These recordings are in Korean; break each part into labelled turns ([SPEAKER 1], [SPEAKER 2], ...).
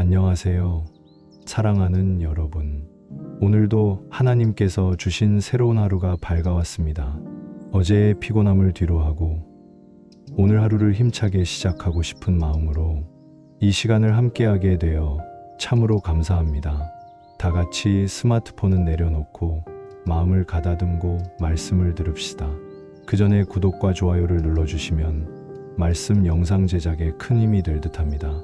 [SPEAKER 1] 안녕하세요. 사랑하는 여러분. 오늘도 하나님께서 주신 새로운 하루가 밝아왔습니다. 어제의 피곤함을 뒤로하고 오늘 하루를 힘차게 시작하고 싶은 마음으로 이 시간을 함께하게 되어 참으로 감사합니다. 다 같이 스마트폰은 내려놓고 마음을 가다듬고 말씀을 들읍시다. 그 전에 구독과 좋아요를 눌러주시면 말씀 영상 제작에 큰 힘이 될 듯합니다.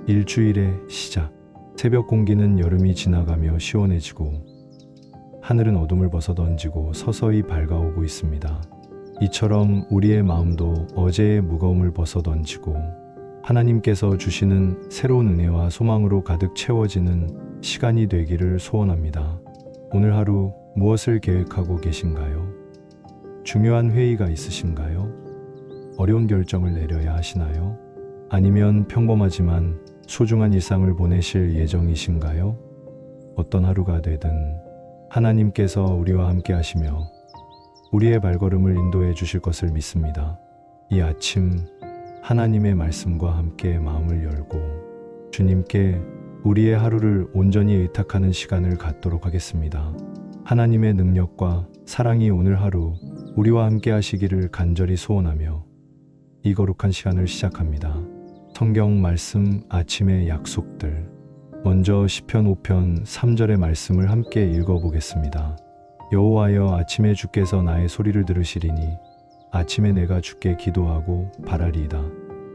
[SPEAKER 1] 일주일의 시작. 새벽 공기는 여름이 지나가며 시원해지고 하늘은 어둠을 벗어던지고 서서히 밝아오고 있습니다. 이처럼 우리의 마음도 어제의 무거움을 벗어던지고 하나님께서 주시는 새로운 은혜와 소망으로 가득 채워지는 시간이 되기를 소원합니다. 오늘 하루 무엇을 계획하고 계신가요? 중요한 회의가 있으신가요? 어려운 결정을 내려야 하시나요? 아니면 평범하지만 소중한 일상을 보내실 예정이신가요? 어떤 하루가 되든 하나님께서 우리와 함께 하시며 우리의 발걸음을 인도해 주실 것을 믿습니다. 이 아침 하나님의 말씀과 함께 마음을 열고 주님께 우리의 하루를 온전히 의탁하는 시간을 갖도록 하겠습니다. 하나님의 능력과 사랑이 오늘 하루 우리와 함께 하시기를 간절히 소원하며 이 거룩한 시간을 시작합니다. 성경 말씀 아침의 약속들. 먼저 시편 5편 3절의 말씀을 함께 읽어보겠습니다. 여호와여 아침에 주께서 나의 소리를 들으시리니 아침에 내가 주께 기도하고 바라리이다.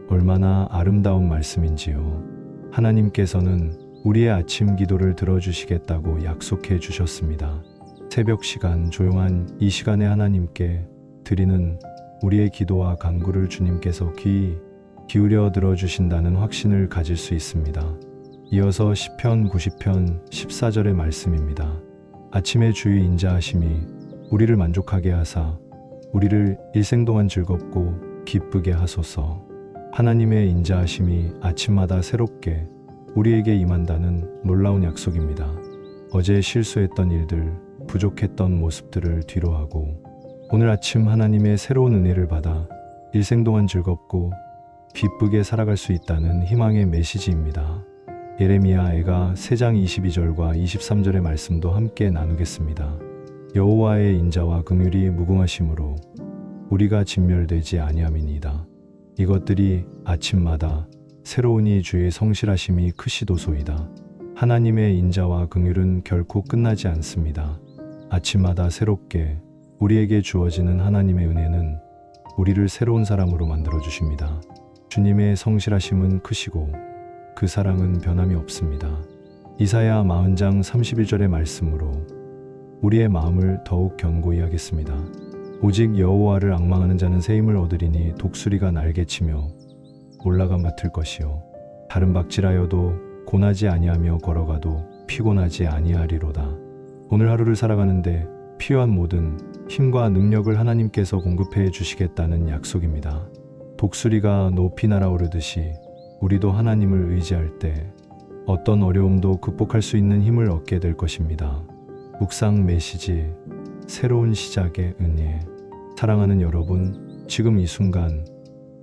[SPEAKER 1] 얼마나 아름다운 말씀인지요. 하나님께서는 우리의 아침 기도를 들어주시겠다고 약속해 주셨습니다. 새벽 시간 조용한 이 시간에 하나님께 드리는 우리의 기도와 간구를 주님께서 귀 기울여 들어주신다는 확신을 가질 수 있습니다. 이어서 시편 90편 14절의 말씀입니다. 아침에 주의 인자하심이 우리를 만족하게 하사 우리를 일생 동안 즐겁고 기쁘게 하소서. 하나님의 인자하심이 아침마다 새롭게 우리에게 임한다는 놀라운 약속입니다. 어제 실수했던 일들, 부족했던 모습들을 뒤로하고 오늘 아침 하나님의 새로운 은혜를 받아 일생 동안 즐겁고 기쁘게 살아갈 수 있다는 희망의 메시지입니다. 예레미야가 3장 22절과 23절의 말씀도 함께 나누겠습니다. 여호와의 인자와 긍휼이 무궁하심으로 우리가 진멸되지 아니함이니이다. 이것들이 아침마다 새로우니 주의 성실하심이 크시도소이다. 하나님의 인자와 긍휼은 결코 끝나지 않습니다. 아침마다 새롭게 우리에게 주어지는 하나님의 은혜는 우리를 새로운 사람으로 만들어 주십니다. 주님의 성실하심은 크시고 그 사랑은 변함이 없습니다. 이사야 40장 31절의 말씀으로 우리의 마음을 더욱 견고히 하겠습니다. 오직 여호와를 앙망하는 자는 새 힘을 얻으리니 독수리가 날개치며 올라가 맡을 것이요 다른 박질하여도 고나지 아니하며 걸어가도 피곤하지 아니하리로다. 오늘 하루를 살아가는데 필요한 모든 힘과 능력을 하나님께서 공급해 주시겠다는 약속입니다. 독수리가 높이 날아오르듯이 우리도 하나님을 의지할 때 어떤 어려움도 극복할 수 있는 힘을 얻게 될 것입니다. 묵상 메시지 새로운 시작의 은혜. 사랑하는 여러분, 지금 이 순간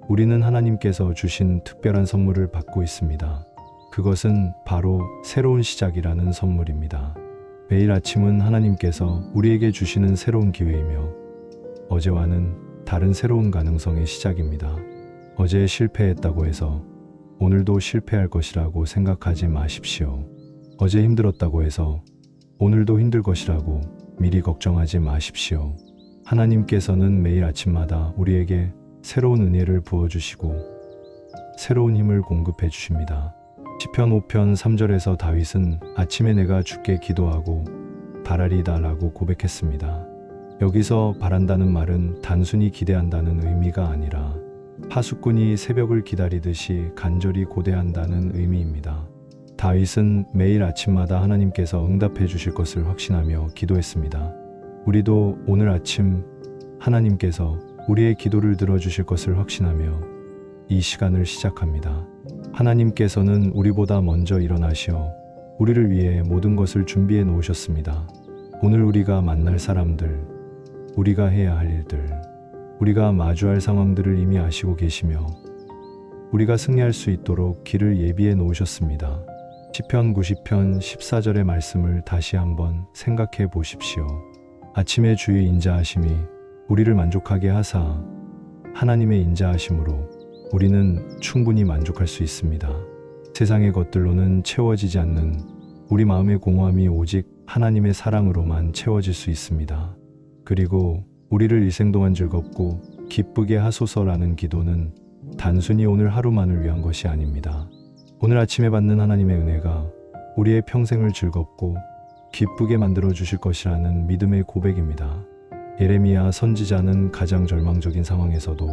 [SPEAKER 1] 우리는 하나님께서 주신 특별한 선물을 받고 있습니다. 그것은 바로 새로운 시작이라는 선물입니다. 매일 아침은 하나님께서 우리에게 주시는 새로운 기회이며 어제와는 다른 새로운 가능성의 시작입니다. 어제 실패했다고 해서 오늘도 실패할 것이라고 생각하지 마십시오. 어제 힘들었다고 해서 오늘도 힘들 것이라고 미리 걱정하지 마십시오. 하나님께서는 매일 아침마다 우리에게 새로운 은혜를 부어주시고 새로운 힘을 공급해 주십니다. 시편 5편 3절에서 다윗은 아침에 내가 주께 기도하고 바라리이다 라고 고백했습니다. 여기서 바란다는 말은 단순히 기대한다는 의미가 아니라 파수꾼이 새벽을 기다리듯이 간절히 고대한다는 의미입니다. 다윗은 매일 아침마다 하나님께서 응답해 주실 것을 확신하며 기도했습니다. 우리도 오늘 아침 하나님께서 우리의 기도를 들어주실 것을 확신하며 이 시간을 시작합니다. 하나님께서는 우리보다 먼저 일어나시어 우리를 위해 모든 것을 준비해 놓으셨습니다. 오늘 우리가 만날 사람들, 우리가 해야 할 일들, 우리가 마주할 상황들을 이미 아시고 계시며 우리가 승리할 수 있도록 길을 예비해 놓으셨습니다. 시편 90편 14절의 말씀을 다시 한번 생각해 보십시오. 아침에 주의 인자하심이 우리를 만족하게 하사 하나님의 인자하심으로 우리는 충분히 만족할 수 있습니다. 세상의 것들로는 채워지지 않는 우리 마음의 공허함이 오직 하나님의 사랑으로만 채워질 수 있습니다. 그리고 우리를 일생 동안 즐겁고 기쁘게 하소서라는 기도는 단순히 오늘 하루만을 위한 것이 아닙니다. 오늘 아침에 받는 하나님의 은혜가 우리의 평생을 즐겁고 기쁘게 만들어 주실 것이라는 믿음의 고백입니다. 예레미야 선지자는 가장 절망적인 상황에서도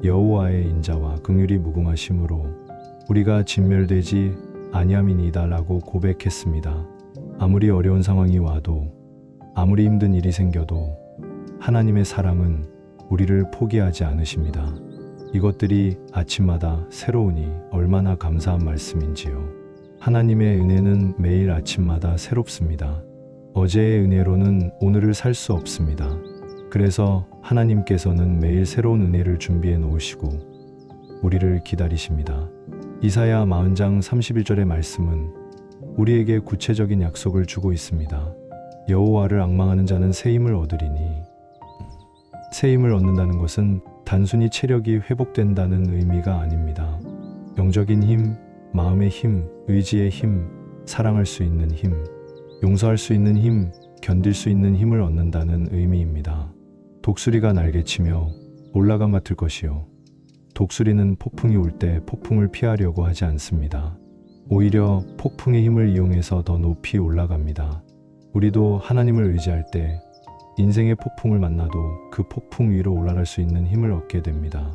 [SPEAKER 1] 여호와의 인자와 긍휼이 무궁하심으로 우리가 진멸되지 아니함이니이다라고 고백했습니다. 아무리 어려운 상황이 와도, 아무리 힘든 일이 생겨도 하나님의 사랑은 우리를 포기하지 않으십니다. 이것들이 아침마다 새로우니 얼마나 감사한 말씀인지요. 하나님의 은혜는 매일 아침마다 새롭습니다. 어제의 은혜로는 오늘을 살 수 없습니다. 그래서 하나님께서는 매일 새로운 은혜를 준비해 놓으시고 우리를 기다리십니다. 이사야 40장 31절의 말씀은 우리에게 구체적인 약속을 주고 있습니다. 여호와를 앙망하는 자는 새 힘을 얻으리니, 새 힘을 얻는다는 것은 단순히 체력이 회복된다는 의미가 아닙니다. 영적인 힘, 마음의 힘, 의지의 힘, 사랑할 수 있는 힘, 용서할 수 있는 힘, 견딜 수 있는 힘을 얻는다는 의미입니다. 독수리가 날개치며 올라가 맡을 것이요. 독수리는 폭풍이 올 때 폭풍을 피하려고 하지 않습니다. 오히려 폭풍의 힘을 이용해서 더 높이 올라갑니다. 우리도 하나님을 의지할 때 인생의 폭풍을 만나도 그 폭풍 위로 올라갈 수 있는 힘을 얻게 됩니다.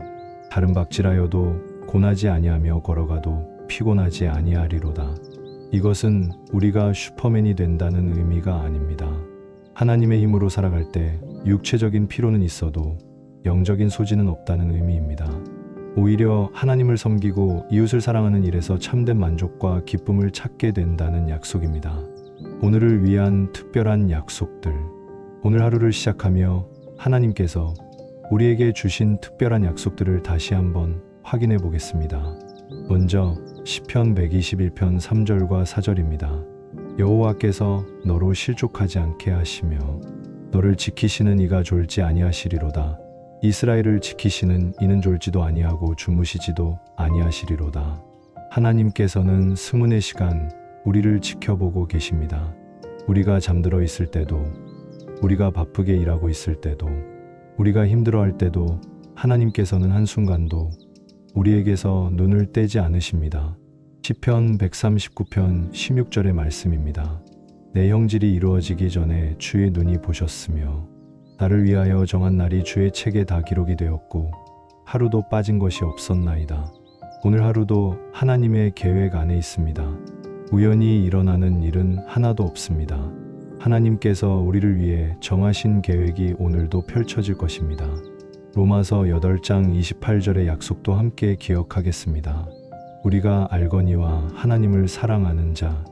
[SPEAKER 1] 다른 박질하여도 고나지 아니하며 걸어가도 피곤하지 아니하리로다. 이것은 우리가 슈퍼맨이 된다는 의미가 아닙니다. 하나님의 힘으로 살아갈 때 육체적인 피로는 있어도 영적인 소진은 없다는 의미입니다. 오히려 하나님을 섬기고 이웃을 사랑하는 일에서 참된 만족과 기쁨을 찾게 된다는 약속입니다. 오늘을 위한 특별한 약속들. 오늘 하루를 시작하며 하나님께서 우리에게 주신 특별한 약속들을 다시 한번 확인해 보겠습니다. 먼저 시편 121편 3절과 4절입니다. 여호와께서 너로 실족하지 않게 하시며 너를 지키시는 이가 졸지 아니하시리로다. 이스라엘을 지키시는 이는 졸지도 아니하고 주무시지도 아니하시리로다. 하나님께서는 승훈의 시간 우리를 지켜보고 계십니다. 우리가 잠들어 있을 때도, 우리가 바쁘게 일하고 있을 때도, 우리가 힘들어할 때도 하나님께서는 한순간도 우리에게서 눈을 떼지 않으십니다. 시편 139편 16절의 말씀입니다. 내 형질이 이루어지기 전에 주의 눈이 보셨으며 나를 위하여 정한 날이 주의 책에 다 기록이 되었고 하루도 빠진 것이 없었나이다. 오늘 하루도 하나님의 계획 안에 있습니다. 우연히 일어나는 일은 하나도 없습니다. 하나님께서 우리를 위해 정하신 계획이 오늘도 펼쳐질 것입니다. 로마서 8장 28절의 약속도 함께 기억하겠습니다. 우리가 알거니와 하나님을 사랑하는 자,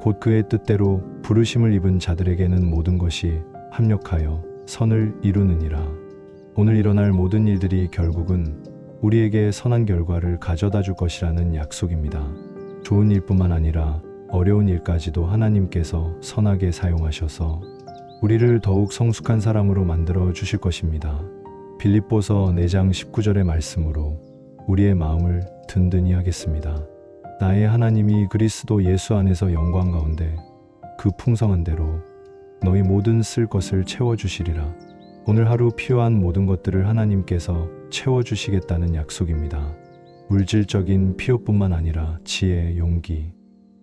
[SPEAKER 1] 곧 그의 뜻대로 부르심을 입은 자들에게는 모든 것이 합력하여 선을 이루느니라. 오늘 일어날 모든 일들이 결국은 우리에게 선한 결과를 가져다 줄 것이라는 약속입니다. 좋은 일뿐만 아니라 어려운 일까지도 하나님께서 선하게 사용하셔서 우리를 더욱 성숙한 사람으로 만들어 주실 것입니다. 빌립보서 4장 19절의 말씀으로 우리의 마음을 든든히 하겠습니다. 나의 하나님이 그리스도 예수 안에서 영광 가운데 그 풍성한 대로 너희 모든 쓸 것을 채워주시리라. 오늘 하루 필요한 모든 것들을 하나님께서 채워주시겠다는 약속입니다. 물질적인 필요뿐만 아니라 지혜, 용기,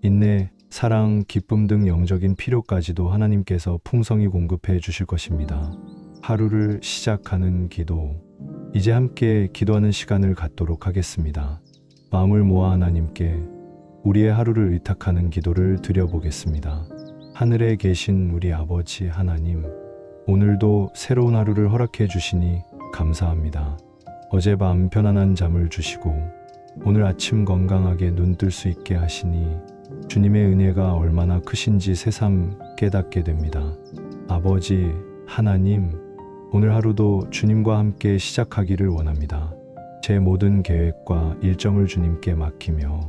[SPEAKER 1] 인내, 사랑, 기쁨 등 영적인 필요까지도 하나님께서 풍성히 공급해 주실 것입니다. 하루를 시작하는 기도. 이제 함께 기도하는 시간을 갖도록 하겠습니다. 마음을 모아 하나님께 우리의 하루를 의탁하는 기도를 드려보겠습니다. 하늘에 계신 우리 아버지 하나님, 오늘도 새로운 하루를 허락해 주시니 감사합니다. 어젯밤 편안한 잠을 주시고 오늘 아침 건강하게 눈 뜰 수 있게 하시니 주님의 은혜가 얼마나 크신지 새삼 깨닫게 됩니다. 아버지 하나님, 오늘 하루도 주님과 함께 시작하기를 원합니다. 제 모든 계획과 일정을 주님께 맡기며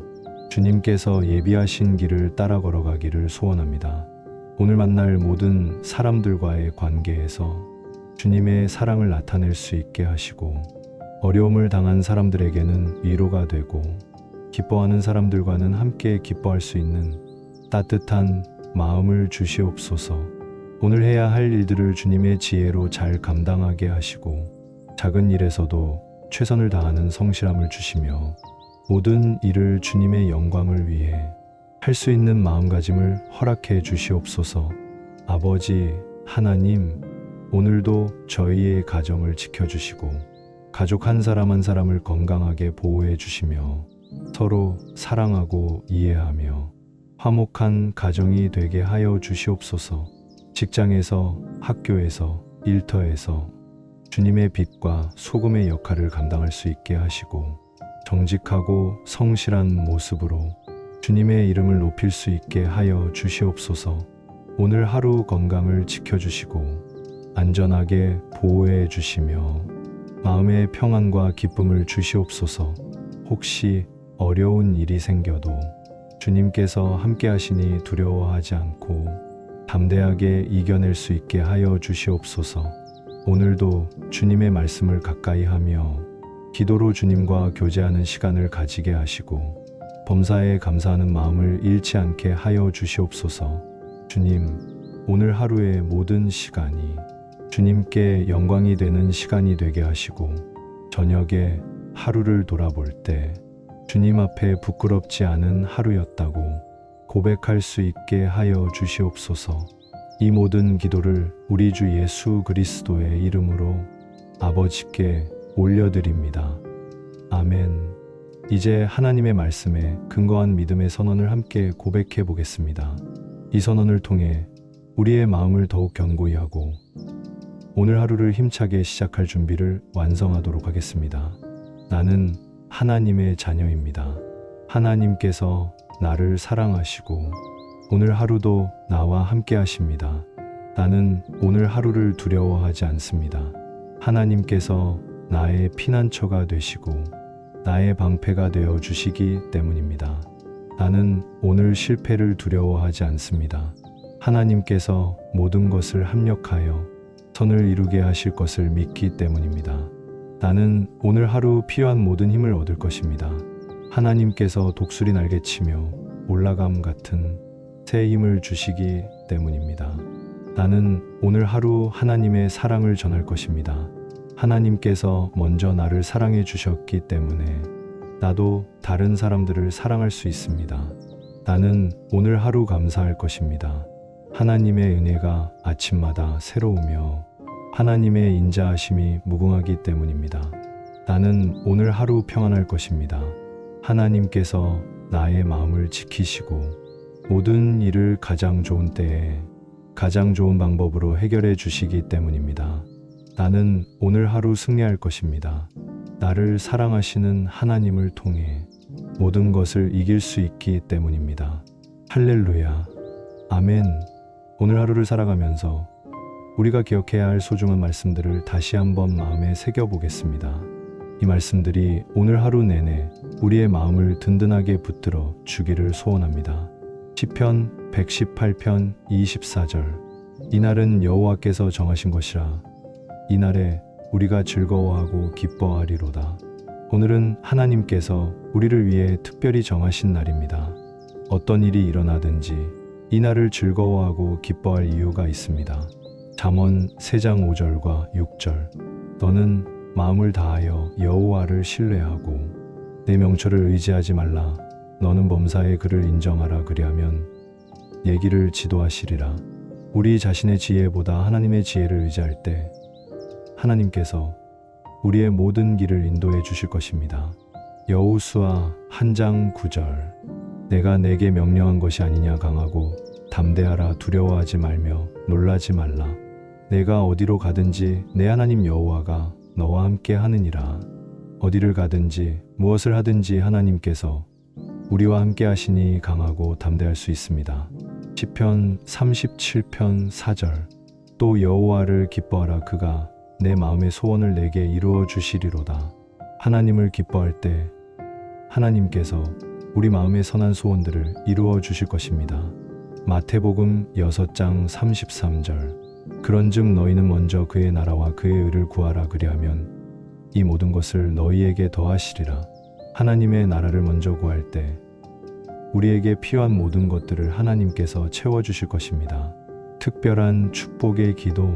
[SPEAKER 1] 주님께서 예비하신 길을 따라 걸어가기를 소원합니다. 오늘 만날 모든 사람들과의 관계에서 주님의 사랑을 나타낼 수 있게 하시고, 어려움을 당한 사람들에게는 위로가 되고, 기뻐하는 사람들과는 함께 기뻐할 수 있는 따뜻한 마음을 주시옵소서. 오늘 해야 할 일들을 주님의 지혜로 잘 감당하게 하시고, 작은 일에서도 최선을 다하는 성실함을 주시며, 모든 일을 주님의 영광을 위해 할 수 있는 마음가짐을 허락해 주시옵소서. 아버지 하나님, 오늘도 저희의 가정을 지켜주시고 가족 한 사람 한 사람을 건강하게 보호해 주시며 서로 사랑하고 이해하며 화목한 가정이 되게 하여 주시옵소서. 직장에서, 학교에서, 일터에서 주님의 빛과 소금의 역할을 감당할 수 있게 하시고, 정직하고 성실한 모습으로 주님의 이름을 높일 수 있게 하여 주시옵소서. 오늘 하루 건강을 지켜주시고 안전하게 보호해 주시며 마음의 평안과 기쁨을 주시옵소서. 혹시 어려운 일이 생겨도 주님께서 함께 하시니 두려워하지 않고 담대하게 이겨낼 수 있게 하여 주시옵소서. 오늘도 주님의 말씀을 가까이 하며 기도로 주님과 교제하는 시간을 가지게 하시고, 범사에 감사하는 마음을 잃지 않게 하여 주시옵소서. 주님, 오늘 하루의 모든 시간이 주님께 영광이 되는 시간이 되게 하시고, 저녁에 하루를 돌아볼 때 주님 앞에 부끄럽지 않은 하루였다고 고백할 수 있게 하여 주시옵소서. 이 모든 기도를 우리 주 예수 그리스도의 이름으로 아버지께 올려드립니다. 아멘. 이제 하나님의 말씀에 근거한 믿음의 선언을 함께 고백해 보겠습니다. 이 선언을 통해 우리의 마음을 더욱 견고히 하고 오늘 하루를 힘차게 시작할 준비를 완성하도록 하겠습니다. 나는 하나님의 자녀입니다. 하나님께서 나를 사랑하시고 오늘 하루도 나와 함께 하십니다. 나는 오늘 하루를 두려워하지 않습니다. 하나님께서 나의 피난처가 되시고 나의 방패가 되어 주시기 때문입니다. 나는 오늘 실패를 두려워하지 않습니다. 하나님께서 모든 것을 합력하여 선을 이루게 하실 것을 믿기 때문입니다. 나는 오늘 하루 필요한 모든 힘을 얻을 것입니다. 하나님께서 독수리 날개치며 올라감 같은 새 힘을 주시기 때문입니다. 나는 오늘 하루 하나님의 사랑을 전할 것입니다. 하나님께서 먼저 나를 사랑해 주셨기 때문에 나도 다른 사람들을 사랑할 수 있습니다. 나는 오늘 하루 감사할 것입니다. 하나님의 은혜가 아침마다 새로우며 하나님의 인자하심이 무궁하기 때문입니다. 나는 오늘 하루 평안할 것입니다. 하나님께서 나의 마음을 지키시고 모든 일을 가장 좋은 때에 가장 좋은 방법으로 해결해 주시기 때문입니다. 나는 오늘 하루 승리할 것입니다. 나를 사랑하시는 하나님을 통해 모든 것을 이길 수 있기 때문입니다. 할렐루야. 아멘. 오늘 하루를 살아가면서 우리가 기억해야 할 소중한 말씀들을 다시 한번 마음에 새겨보겠습니다. 이 말씀들이 오늘 하루 내내 우리의 마음을 든든하게 붙들어 주기를 소원합니다. 시편 118편 24절. 이날은 여호와께서 정하신 것이라 이날에 우리가 즐거워하고 기뻐하리로다. 오늘은 하나님께서 우리를 위해 특별히 정하신 날입니다. 어떤 일이 일어나든지 이날을 즐거워하고 기뻐할 이유가 있습니다. 잠언 3장 5절과 6절. 너는 마음을 다하여 여호와를 신뢰하고 내 명철을 의지하지 말라. 너는 범사의 그를 인정하라. 그리하면 얘기를 지도하시리라. 우리 자신의 지혜보다 하나님의 지혜를 의지할 때 하나님께서 우리의 모든 길을 인도해 주실 것입니다. 여호수아 1장 9절. 내가 내게 명령한 것이 아니냐. 강하고 담대하라. 두려워하지 말며 놀라지 말라. 내가 어디로 가든지 내 하나님 여호와가 너와 함께 하느니라. 어디를 가든지 무엇을 하든지 하나님께서 우리와 함께 하시니 강하고 담대할 수 있습니다. 시편 37편 4절. 또 여호와를 기뻐하라. 그가 내 마음의 소원을 내게 이루어 주시리로다. 하나님을 기뻐할 때 하나님께서 우리 마음의 선한 소원들을 이루어 주실 것입니다. 마태복음 6장 33절. 그런즉 너희는 먼저 그의 나라와 그의 의를 구하라. 그리하면 이 모든 것을 너희에게 더하시리라. 하나님의 나라를 먼저 구할 때 우리에게 필요한 모든 것들을 하나님께서 채워주실 것입니다. 특별한 축복의 기도.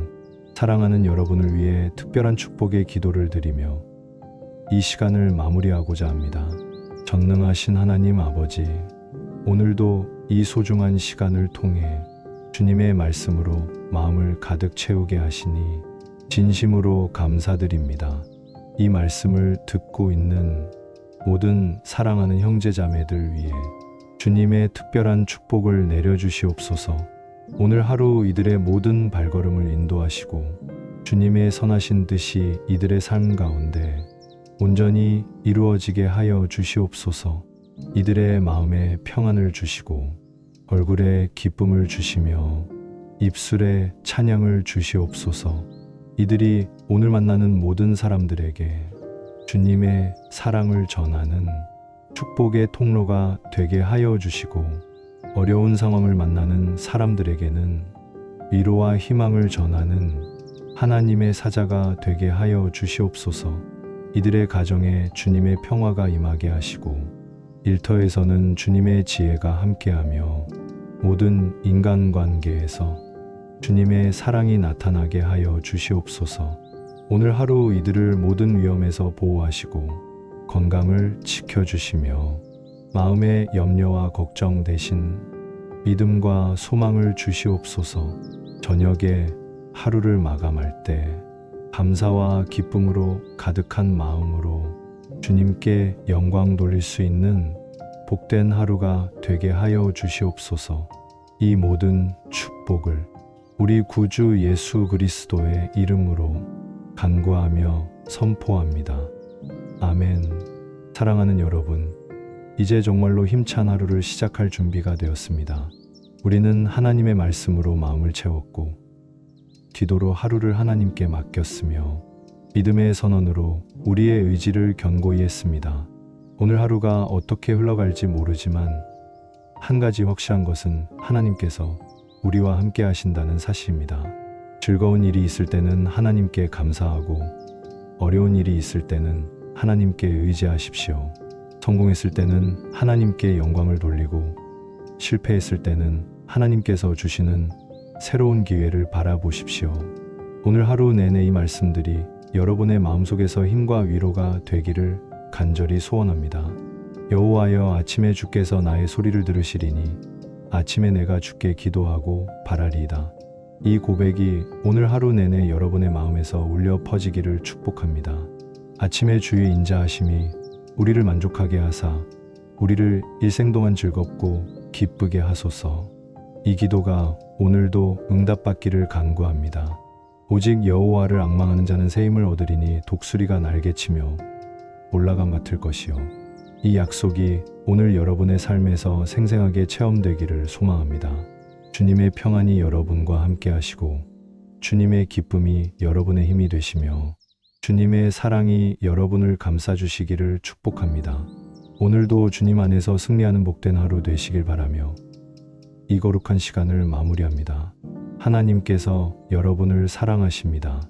[SPEAKER 1] 사랑하는 여러분을 위해 특별한 축복의 기도를 드리며 이 시간을 마무리하고자 합니다. 전능하신 하나님 아버지, 오늘도 이 소중한 시간을 통해 주님의 말씀으로 마음을 가득 채우게 하시니 진심으로 감사드립니다. 이 말씀을 듣고 있는 모든 사랑하는 형제자매들 위해 주님의 특별한 축복을 내려주시옵소서. 오늘 하루 이들의 모든 발걸음을 인도하시고 주님의 선하신 뜻이 이들의 삶 가운데 온전히 이루어지게 하여 주시옵소서. 이들의 마음에 평안을 주시고 얼굴에 기쁨을 주시며 입술에 찬양을 주시옵소서. 이들이 오늘 만나는 모든 사람들에게 주님의 사랑을 전하는 축복의 통로가 되게 하여 주시고 어려운 상황을 만나는 사람들에게는 위로와 희망을 전하는 하나님의 사자가 되게 하여 주시옵소서. 이들의 가정에 주님의 평화가 임하게 하시고 일터에서는 주님의 지혜가 함께하며 모든 인간관계에서 주님의 사랑이 나타나게 하여 주시옵소서. 오늘 하루 이들을 모든 위험에서 보호하시고 건강을 지켜주시며 마음의 염려와 걱정 대신 믿음과 소망을 주시옵소서. 저녁에 하루를 마감할 때 감사와 기쁨으로 가득한 마음으로 주님께 영광 돌릴 수 있는 복된 하루가 되게 하여 주시옵소서. 이 모든 축복을 우리 구주 예수 그리스도의 이름으로 간구하며 선포합니다. 아멘. 사랑하는 여러분, 이제 정말로 힘찬 하루를 시작할 준비가 되었습니다. 우리는 하나님의 말씀으로 마음을 채웠고 기도로 하루를 하나님께 맡겼으며 믿음의 선언으로 우리의 의지를 견고히 했습니다. 오늘 하루가 어떻게 흘러갈지 모르지만 한 가지 확실한 것은 하나님께서 우리와 함께 하신다는 사실입니다. 즐거운 일이 있을 때는 하나님께 감사하고 어려운 일이 있을 때는 하나님께 의지하십시오. 성공했을 때는 하나님께 영광을 돌리고 실패했을 때는 하나님께서 주시는 새로운 기회를 바라보십시오. 오늘 하루 내내 이 말씀들이 여러분의 마음속에서 힘과 위로가 되기를 간절히 소원합니다. 여호와여, 아침에 주께서 나의 소리를 들으시리니 아침에 내가 주께 기도하고 바라리이다. 이 고백이 오늘 하루 내내 여러분의 마음에서 울려 퍼지기를 축복합니다. 아침에 주의 인자하심이 우리를 만족하게 하사 우리를 일생 동안 즐겁고 기쁘게 하소서. 이 기도가 오늘도 응답받기를 간구합니다. 오직 여호와를 앙망하는 자는 새 힘을 얻으리니 독수리가 날개치며 올라감 같을 것이요. 이 약속이 오늘 여러분의 삶에서 생생하게 체험되기를 소망합니다. 주님의 평안이 여러분과 함께 하시고 주님의 기쁨이 여러분의 힘이 되시며 주님의 사랑이 여러분을 감싸주시기를 축복합니다. 오늘도 주님 안에서 승리하는 복된 하루 되시길 바라며 이 거룩한 시간을 마무리합니다. 하나님께서 여러분을 사랑하십니다.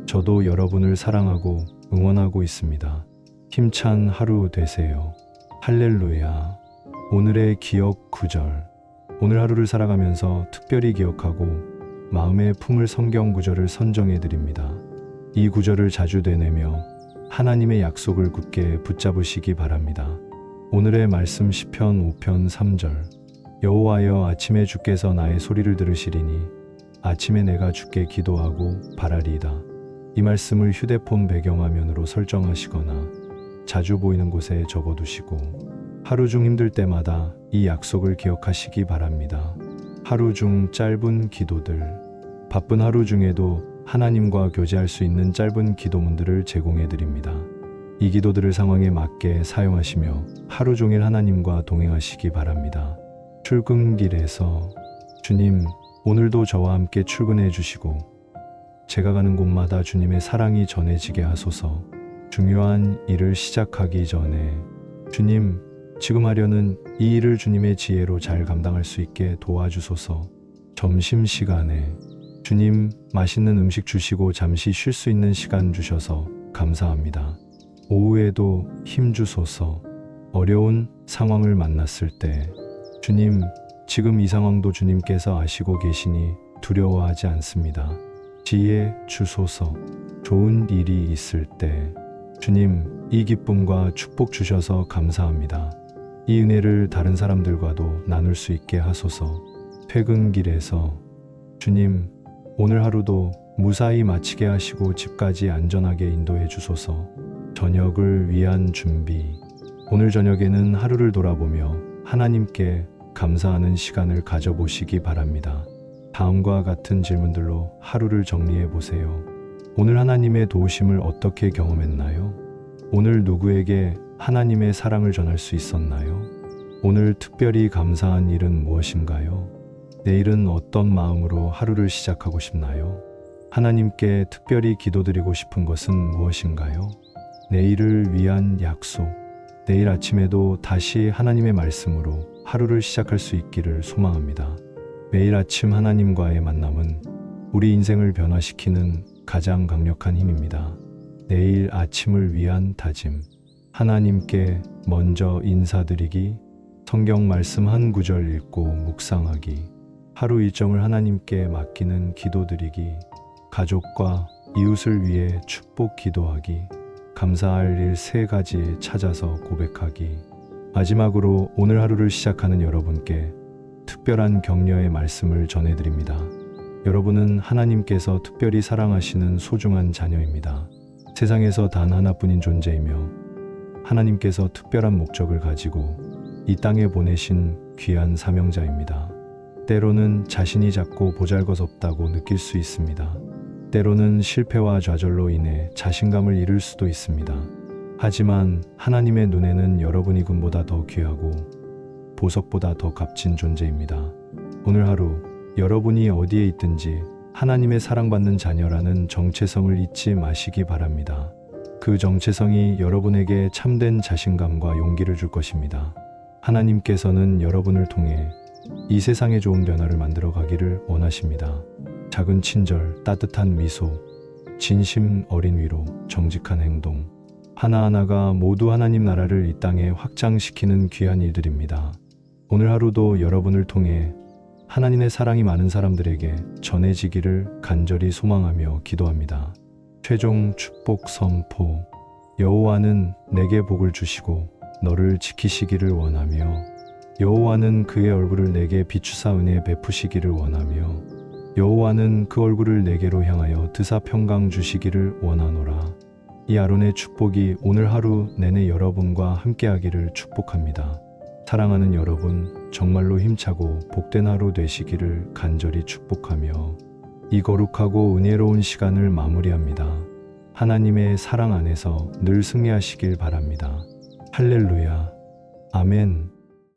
[SPEAKER 1] 저도 여러분을 사랑하고 응원하고 있습니다. 힘찬 하루 되세요. 할렐루야. 오늘의 기억 구절. 오늘 하루를 살아가면서 특별히 기억하고 마음에 품을 성경 구절을 선정해 드립니다. 이 구절을 자주 되뇌며 하나님의 약속을 굳게 붙잡으시기 바랍니다. 오늘의 말씀 시편 5편 3절. 여호와여, 아침에 주께서 나의 소리를 들으시리니 아침에 내가 주께 기도하고 바라리이다. 이 말씀을 휴대폰 배경화면으로 설정하시거나 자주 보이는 곳에 적어두시고 하루 중 힘들 때마다 이 약속을 기억하시기 바랍니다. 하루 중 짧은 기도들. 바쁜 하루 중에도 하나님과 교제할 수 있는 짧은 기도문들을 제공해 드립니다. 이 기도들을 상황에 맞게 사용하시며 하루 종일 하나님과 동행하시기 바랍니다. 출근길에서 주님, 오늘도 저와 함께 출근해 주시고 제가 가는 곳마다 주님의 사랑이 전해지게 하소서. 중요한 일을 시작하기 전에 주님, 지금 하려는 이 일을 주님의 지혜로 잘 감당할 수 있게 도와주소서. 점심시간에 주님 맛있는 음식 주시고 잠시 쉴 수 있는 시간 주셔서 감사합니다. 오후에도 힘 주소서. 어려운 상황을 만났을 때 주님, 지금 이 상황도 주님께서 아시고 계시니 두려워하지 않습니다. 지혜 주소서. 좋은 일이 있을 때 주님, 이 기쁨과 축복 주셔서 감사합니다. 이 은혜를 다른 사람들과도 나눌 수 있게 하소서. 퇴근길에서 주님, 오늘 하루도 무사히 마치게 하시고 집까지 안전하게 인도해 주소서. 저녁을 위한 준비. 오늘 저녁에는 하루를 돌아보며 하나님께 감사하는 시간을 가져보시기 바랍니다. 다음과 같은 질문들로 하루를 정리해 보세요. 오늘 하나님의 도우심을 어떻게 경험했나요? 오늘 누구에게 하나님의 사랑을 전할 수 있었나요? 오늘 특별히 감사한 일은 무엇인가요? 내일은 어떤 마음으로 하루를 시작하고 싶나요? 하나님께 특별히 기도드리고 싶은 것은 무엇인가요? 내일을 위한 약속. 내일 아침에도 다시 하나님의 말씀으로 하루를 시작할 수 있기를 소망합니다. 매일 아침 하나님과의 만남은 우리 인생을 변화시키는 가장 강력한 힘입니다. 내일 아침을 위한 다짐. 하나님께 먼저 인사드리기, 성경 말씀 한 구절 읽고 묵상하기, 하루 일정을 하나님께 맡기는 기도드리기, 가족과 이웃을 위해 축복 기도하기, 감사할 일 3가지 찾아서 고백하기. 마지막으로 오늘 하루를 시작하는 여러분께 특별한 격려의 말씀을 전해드립니다. 여러분은 하나님께서 특별히 사랑하시는 소중한 자녀입니다. 세상에서 단 하나뿐인 존재이며 하나님께서 특별한 목적을 가지고 이 땅에 보내신 귀한 사명자입니다. 때로는 자신이 작고 보잘것없다고 느낄 수 있습니다. 때로는 실패와 좌절로 인해 자신감을 잃을 수도 있습니다. 하지만 하나님의 눈에는 여러분이 금보다 더 귀하고 보석보다 더 값진 존재입니다. 오늘 하루 여러분이 어디에 있든지 하나님의 사랑받는 자녀라는 정체성을 잊지 마시기 바랍니다. 그 정체성이 여러분에게 참된 자신감과 용기를 줄 것입니다. 하나님께서는 여러분을 통해 이 세상에 좋은 변화를 만들어 가기를 원하십니다. 작은 친절, 따뜻한 미소, 진심 어린 위로, 정직한 행동, 하나하나가 모두 하나님 나라를 이 땅에 확장시키는 귀한 일들입니다. 오늘 하루도 여러분을 통해 하나님의 사랑이 많은 사람들에게 전해지기를 간절히 소망하며 기도합니다. 최종 축복 선포. 여호와는 내게 복을 주시고 너를 지키시기를 원하며 여호와는 그의 얼굴을 내게 비추사 은혜 베푸시기를 원하며 여호와는 그 얼굴을 내게로 향하여 드사 평강 주시기를 원하노라. 이 아론의 축복이 오늘 하루 내내 여러분과 함께하기를 축복합니다. 사랑하는 여러분, 정말로 힘차고 복된 하루 되시기를 간절히 축복하며 이 거룩하고 은혜로운 시간을 마무리합니다. 하나님의 사랑 안에서 늘 승리하시길 바랍니다. 할렐루야. 아멘.